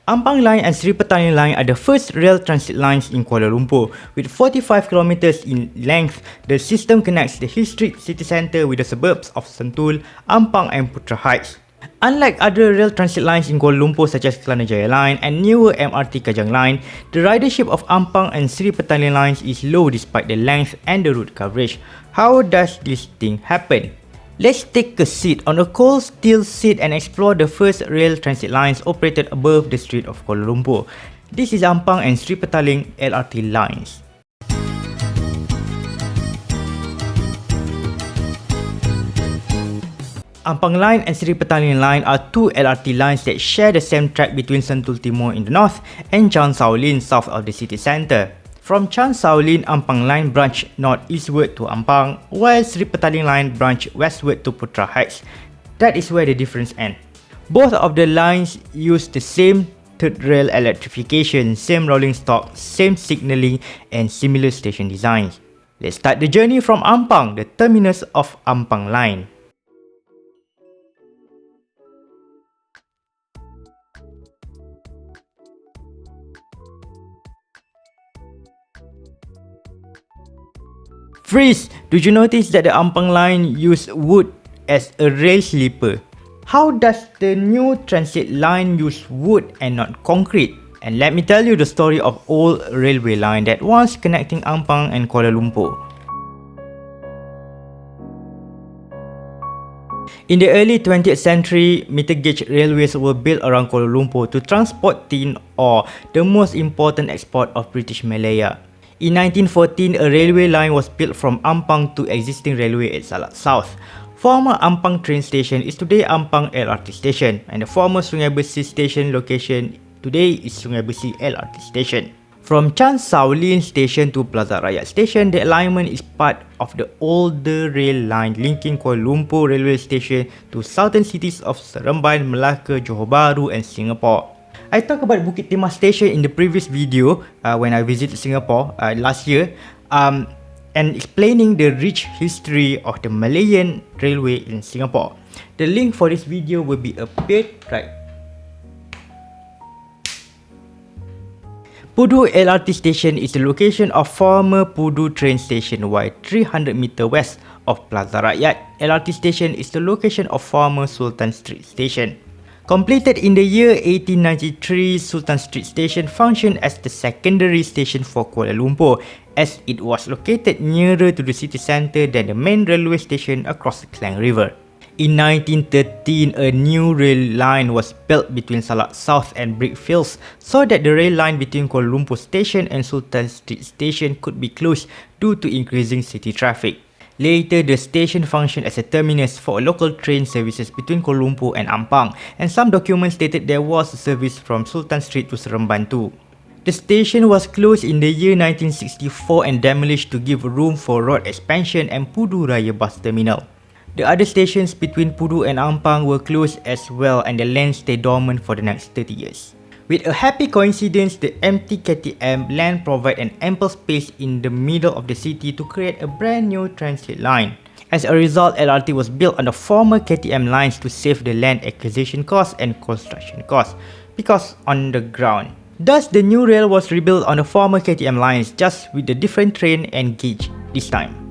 Ampang Line and Sri Petaling Line are the first rail transit lines in Kuala Lumpur. With 45 kilometers in length, the system connects the Hill Street city centre with the suburbs of Sentul, Ampang and Putra Heights. Unlike other rail transit lines in Kuala Lumpur such as Kelana Jaya Line and newer MRT Kajang Line, the ridership of Ampang and Sri Petaling lines is low despite the length and the route coverage. How does this thing happen? Let's take a seat on a cold steel seat and explore the first rail transit lines operated above the street of Kuala Lumpur. This is Ampang and Sri Petaling LRT lines. Ampang Line and Sri Petaling Line are two LRT lines that share the same track between Sentul Timur in the north and Chan Sao Lin south of the city centre. From Chan Sao Lin, Ampang Line branch northeastward to Ampang, while Sri Petaling Line branch westward to Putra Heights. That is where the difference ends. Both of the lines use the same third rail electrification, same rolling stock, same signalling and similar station designs. Let's start the journey from Ampang, the terminus of Ampang Line. Freeze! Did you notice that the Ampang line used wood as a rail sleeper? How does the new transit line use wood and not concrete? And let me tell you the story of old railway line that was connecting Ampang and Kuala Lumpur. In the early 20th century, meter gauge railways were built around Kuala Lumpur to transport tin ore, the most important export of British Malaya. In 1914, a railway line was built from Ampang to existing railway at Salak South. Former Ampang train station is today Ampang LRT station, and the former Sungai Besi station location today is Sungai Besi LRT station. From Chan Sao Lin station to Plaza Rakyat station, the alignment is part of the older rail line linking Kuala Lumpur railway station to southern cities of Seremban, Melaka, Johor Bahru and Singapore. I talked about Bukit Timah station in the previous video when I visited Singapore last year and explaining the rich history of the Malayan railway in Singapore. The link for this video will be appeared right. Pudu LRT station is the location of former Pudu train station, while 300 meter west of Plaza Rakyat LRT station is the location of former Sultan Street station. Completed in the year 1893, Sultan Street Station functioned as the secondary station for Kuala Lumpur as it was located nearer to the city centre than the main railway station across the Klang River. In 1913, a new rail line was built between Salak South and Brickfields so that the rail line between Kuala Lumpur Station and Sultan Street Station could be closed due to increasing city traffic. Later, the station functioned as a terminus for local train services between Kuala Lumpur and Ampang, and some documents stated there was a service from Sultan Street to Seremban too. The station was closed in the year 1964 and demolished to give room for road expansion and Pudu Raya bus terminal. The other stations between Pudu and Ampang were closed as well, and the land stayed dormant for the next 30 years. With a happy coincidence, the empty KTM land provided an ample space in the middle of the city to create a brand new transit line. As a result, LRT was built on the former KTM lines to save the land acquisition costs and construction costs, because on the ground. Thus, the new rail was rebuilt on the former KTM lines, just with a different train and gauge this time.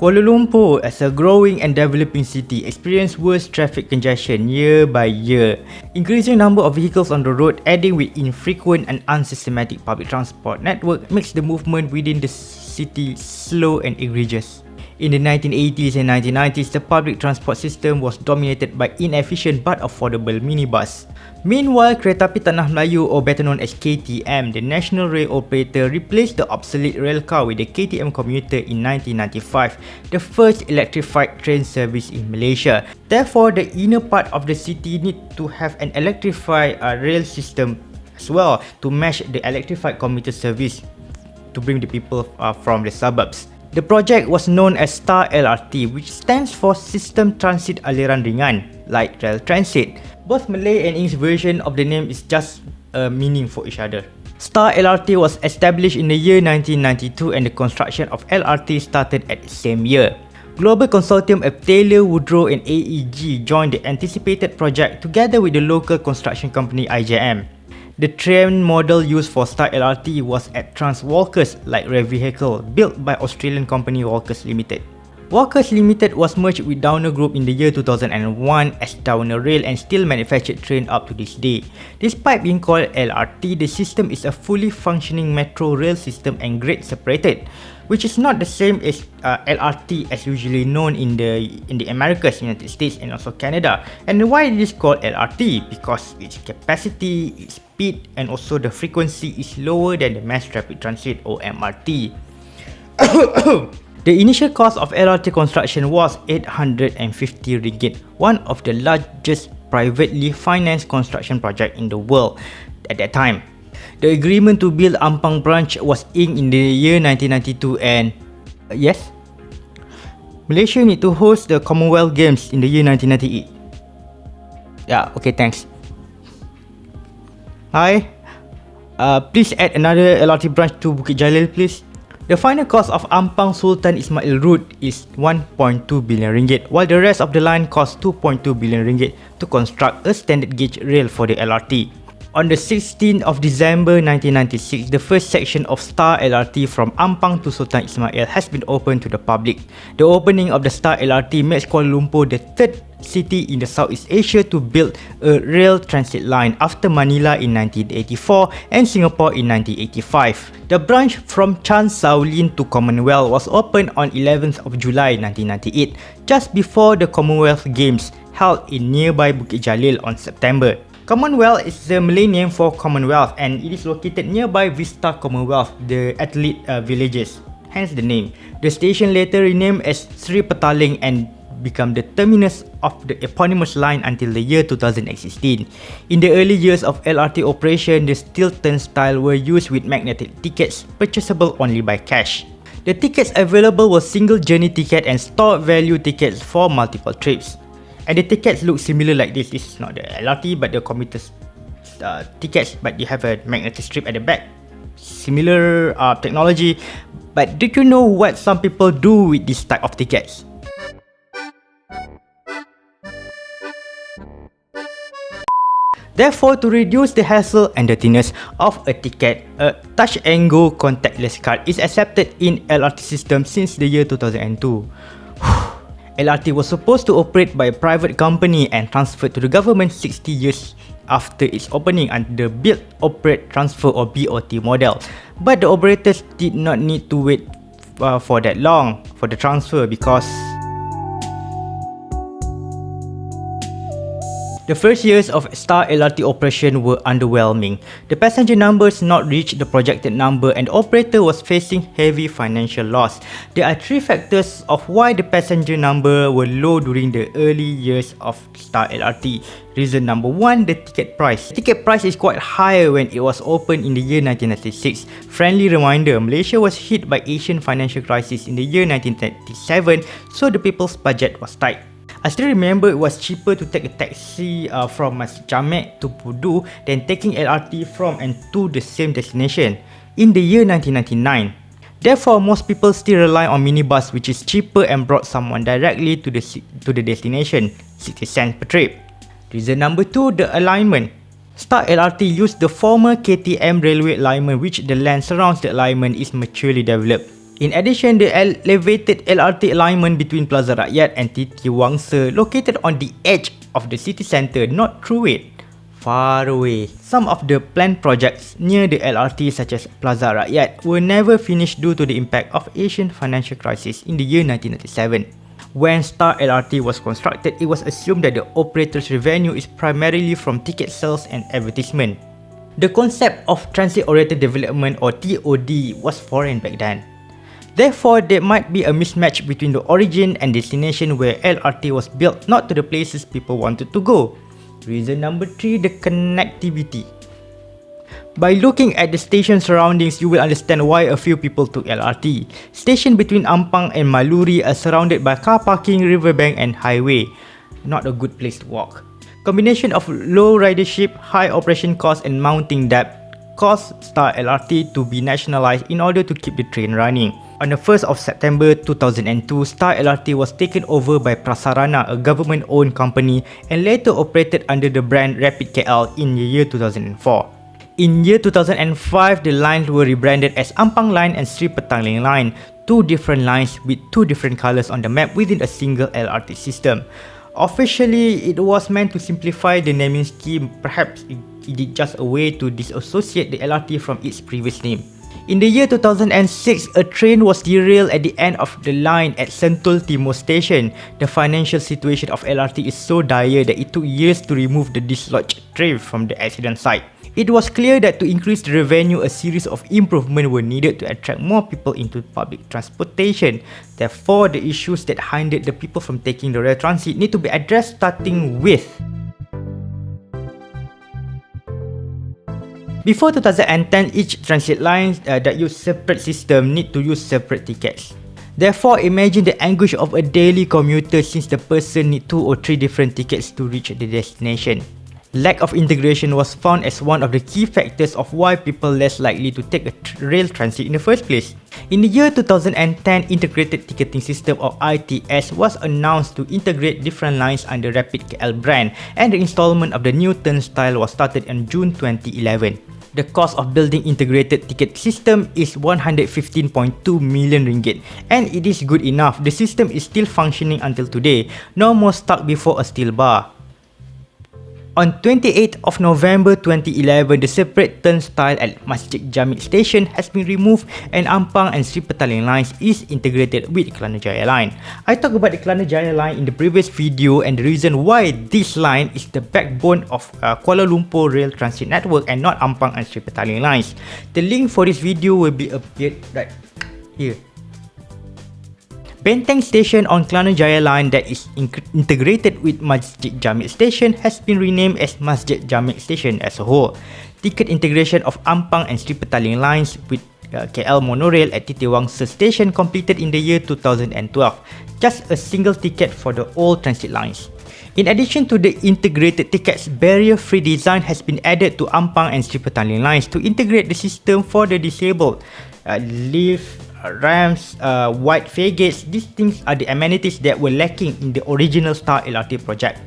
Kuala Lumpur, as a growing and developing city, experienced worse traffic congestion year by year. Increasing number of vehicles on the road, adding with infrequent and unsystematic public transport network, makes the movement within the city slow and egregious. In the 1980s and 1990s, the public transport system was dominated by inefficient but affordable minibus. Meanwhile, Kereta Api Tanah Melayu, or better known as KTM, the national rail operator, replaced the obsolete rail car with the KTM Commuter in 1995, the first electrified train service in Malaysia. Therefore, the inner part of the city need to have an electrified rail system as well to match the electrified commuter service to bring the people from the suburbs. The project was known as STAR LRT, which stands for System Transit Aliran Ringan, Light Rail Transit. Both Malay and English version of the name is just a meaning for each other. STAR LRT was established in the year 1992 and the construction of LRT started at the same year. Global consortium of Taylor, Woodrow and AEG joined the anticipated project together with the local construction company IJM. The train model used for Star LRT was at Trans Walkers light rail vehicle built by Australian company Walkers Limited. Walkers Limited was merged with Downer Group in the year 2001 as Downer Rail and still manufactured train up to this day. Despite being called LRT, the system is a fully functioning metro rail system and grade separated, which is not the same as LRT as usually known in the Americas, United States and also Canada. And why it is called LRT? Because its capacity, its speed and also the frequency is lower than the Mass Rapid Transit or MRT. The initial cost of LRT construction was RM850, one of the largest privately financed construction project in the world at that time. The agreement to build Ampang branch was inked in the year 1992 and yes, Malaysia need to host the Commonwealth Games in the year 1998. Yeah, okay, thanks. Hi, please add another LRT branch to Bukit Jalil, please. The final cost of Ampang Sultan Ismail route is RM1.2 billion, while the rest of the line cost RM2.2 billion to construct a standard gauge rail for the LRT. On the 16th of December 1996, the first section of Star LRT from Ampang to Sultan Ismail has been opened to the public. The opening of the Star LRT makes Kuala Lumpur the third city in the Southeast Asia to build a rail transit line after Manila in 1984 and Singapore in 1985. The branch from Chan Sao Lin to Commonwealth was opened on 11th of July 1998, just before the Commonwealth Games held in nearby Bukit Jalil on September. Commonwealth is the Malay name for Commonwealth and it is located nearby Vista Commonwealth, the athlete villages, hence the name. The station later renamed as Sri Petaling and become the terminus of the eponymous line until the year 2016. In the early years of LRT operation, the steel turnstile were used with magnetic tickets purchasable only by cash. The tickets available were single journey ticket and stored value tickets for multiple trips. And the tickets look similar like this. This is not the LRT but the commuter tickets, but you have a magnetic strip at the back. Similar technology. But did you know what some people do with this type of tickets? Therefore, to reduce the hassle and dirtiness of a ticket, a touch and go contactless card is accepted in LRT system since the year 2002. LRT was supposed to operate by a private company and transferred to the government 60 years after its opening under the Build, Operate, Transfer or BOT model. But the operators did not need to wait for that long for the transfer because the first years of Star LRT operation were underwhelming. The passenger numbers not reached the projected number and the operator was facing heavy financial loss. There are three factors of why the passenger number were low during the early years of Star LRT. Reason number one, the ticket price. The ticket price is quite higher when it was opened in the year 1996. Friendly reminder, Malaysia was hit by Asian financial crisis in the year 1937, so the people's budget was tight. I still remember it was cheaper to take a taxi from Masjid Jamek to Pudu than taking LRT from and to the same destination in the year 1999. Therefore, most people still rely on minibus, which is cheaper and brought someone directly to the destination, 60 cents per trip. Reason number two, the alignment. Star LRT used the former KTM railway alignment, which the land surrounds the alignment is maturely developed. In addition, the elevated LRT alignment between Plaza Rakyat and TT Wangsa located on the edge of the city centre, not through it, far away. Some of the planned projects near the LRT such as Plaza Rakyat were never finished due to the impact of Asian financial crisis in the year 1997. When Star LRT was constructed, it was assumed that the operator's revenue is primarily from ticket sales and advertisement. The concept of transit-oriented development or TOD was foreign back then. Therefore, there might be a mismatch between the origin and destination where LRT was built, not to the places people wanted to go. Reason number three, the connectivity. By looking at the station surroundings, you will understand why a few people took LRT. Station between Ampang and Maluri are surrounded by car parking, riverbank and highway. Not a good place to walk. Combination of low ridership, high operation cost and mounting debt caused Star LRT to be nationalized in order to keep the train running. On the 1st of September 2002, Star LRT was taken over by Prasarana, a government-owned company, and later operated under the brand Rapid KL in the year 2004. In year 2005, the lines were rebranded as Ampang Line and Sri Petaling Line, two different lines with two different colours on the map within a single LRT system. Officially, it was meant to simplify the naming scheme. Perhaps it is just a way to disassociate the LRT from its previous name. In the year 2006, a train was derailed at the end of the line at Sentul Timur Station. The financial situation of LRT is so dire that it took years to remove the dislodged train from the accident site. It was clear that to increase the revenue, a series of improvements were needed to attract more people into public transportation. Therefore, the issues that hindered the people from taking the rail transit need to be addressed, starting with: before 2010, each transit line that use separate system need to use separate tickets. Therefore, imagine the anguish of a daily commuter since the person need 2 or 3 different tickets to reach the destination. Lack of integration was found as one of the key factors of why people less likely to take a rail transit in the first place. In the year 2010, Integrated Ticketing System or ITS was announced to integrate different lines under Rapid KL brand, and the installment of the new turnstile was started in June 2011. The cost of building integrated ticket system is 115.2 million ringgit, and it is good enough. The system is still functioning until today. No more stuck before a steel bar. On 28th of November 2011, the separate turnstile at Masjid Jamil Station has been removed and Ampang and Sri Petaling lines is integrated with Kelana Jaya line. I talked about the Kelana Jaya line in the previous video, and the reason why this line is the backbone of Kuala Lumpur Rail Transit Network and not Ampang and Sri Petaling lines. The link for this video will be appeared right here. Benteng Station on Kelana Jaya line that is integrated with Masjid Jamil Station has been renamed as Masjid Jamil Station as a whole. Ticket integration of Ampang and Sri Petaling lines with KL Monorail at Titiwangsa Station completed in the year 2012. Just a single ticket for the all transit lines. In addition to the integrated tickets, barrier-free design has been added to Ampang and Sri Petaling lines to integrate the system for the disabled. Lift, ramps, wide faregates, these things are the amenities that were lacking in the original Star LRT project.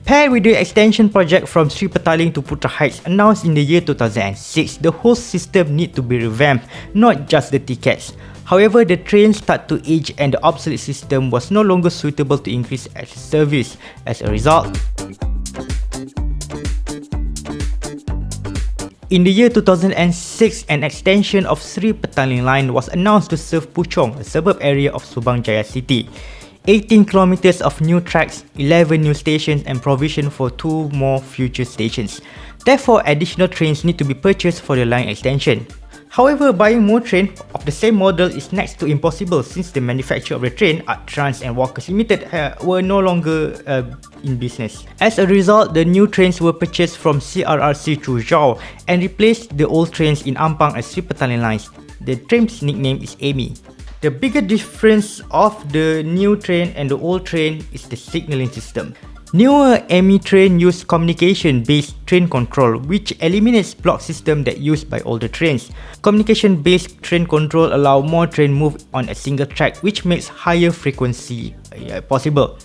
Paired with the extension project from Sri Petaling to Putra Heights announced in the year 2006, the whole system need to be revamped, not just the tickets. However, the trains start to age and the obsolete system was no longer suitable to increase service. As a result, in the year 2006, an extension of Sri Petaling line was announced to serve Puchong, a suburb area of Subang Jaya City. 18 kilometers of new tracks, 11 new stations, and provision for 2 more future stations. Therefore, additional trains need to be purchased for the line extension. However, buying more trains of the same model is next to impossible since the manufacturer of the train, Art Trans and Walkers Limited, were no longer in business. As a result, the new trains were purchased from CRRC Chuzhou and replaced the old trains in Ampang and Sri Petaling lines. The train's nickname is Amy. The bigger difference of the new train and the old train is the signalling system. Newer Amy train use communication-based train control, which eliminates block system that used by older trains. Communication-based train control allow more train move on a single track, which makes higher frequency possible.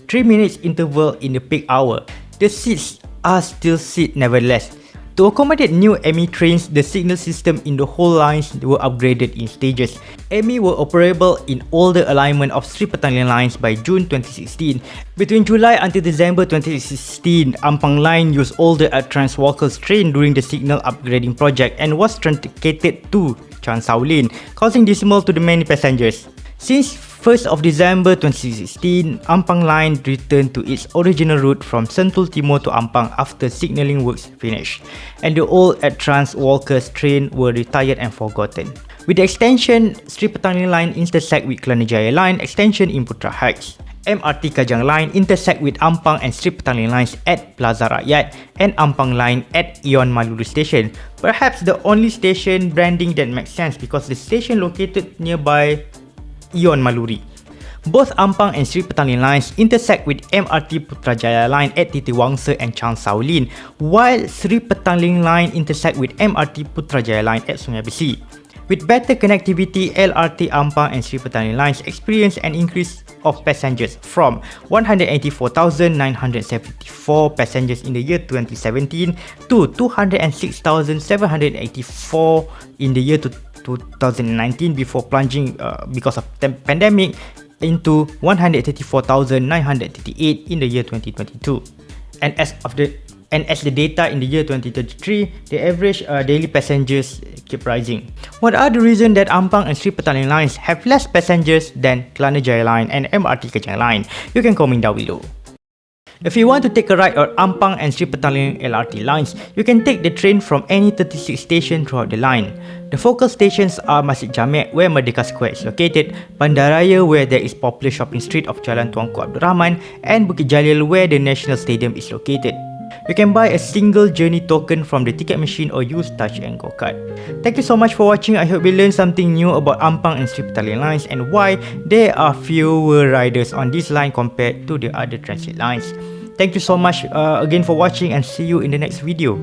3 minutes interval in the peak hour. The seats are still seat nevertheless. To accommodate new Amy trains, the signal system in the whole lines were upgraded in stages. Amy were operable in all the alignment of Sri Petaling lines by June 2016. Between July until December 2016, Ampang line used all the Trans Walkers train during the signal upgrading project and was truncated to Chan Sao Lin, causing dismal to the many passengers. Since 1st of December 2016, Ampang line returned to its original route from Sentul Timur to Ampang after signalling works finished, and the old Trans Walkers train were retired and forgotten. With the extension, Sri Petaling line intersect with Kelana Jaya line extension in Putra Heights. MRT Kajang line intersect with Ampang and Sri Petaling lines at Plaza Rakyat and Ampang line at Ion Maluri Station. Perhaps the only station branding that makes sense because the station located nearby Ion Maluri. Both Ampang and Sri Petaling lines intersect with MRT Putrajaya line at Titiwangsa and Chan Sao Lin, while Sri Petaling line intersect with MRT Putrajaya line at Sungai Besi. With better connectivity, LRT Ampang and Sri Petaling lines experienced an increase of passengers from 184,974 passengers in the year 2017 to 206,784 in the year 2019 before plunging because of the pandemic into 134,938 in the year 2022. And as the data in the year 2033, the average daily passengers keep rising. What are the reasons that Ampang and Sri Petaling lines have less passengers than Kelana Jaya line and MRT Kajang line? You can comment down below. If you want to take a ride on Ampang and Sri Petaling LRT lines, you can take the train from any 36 stations throughout the line. The focal stations are Masjid Jamek, where Merdeka Square is located, Bandaraya, where there is popular shopping street of Jalan Tuanku Abdul Rahman, and Bukit Jalil, where the National Stadium is located. You can buy a single journey token from the ticket machine or use Touch and Go card. Thank you so much for watching. I hope you learned something new about Ampang and Sri Petaling lines and why there are fewer riders on this line compared to the other transit lines. Thank you so much again for watching and see you in the next video.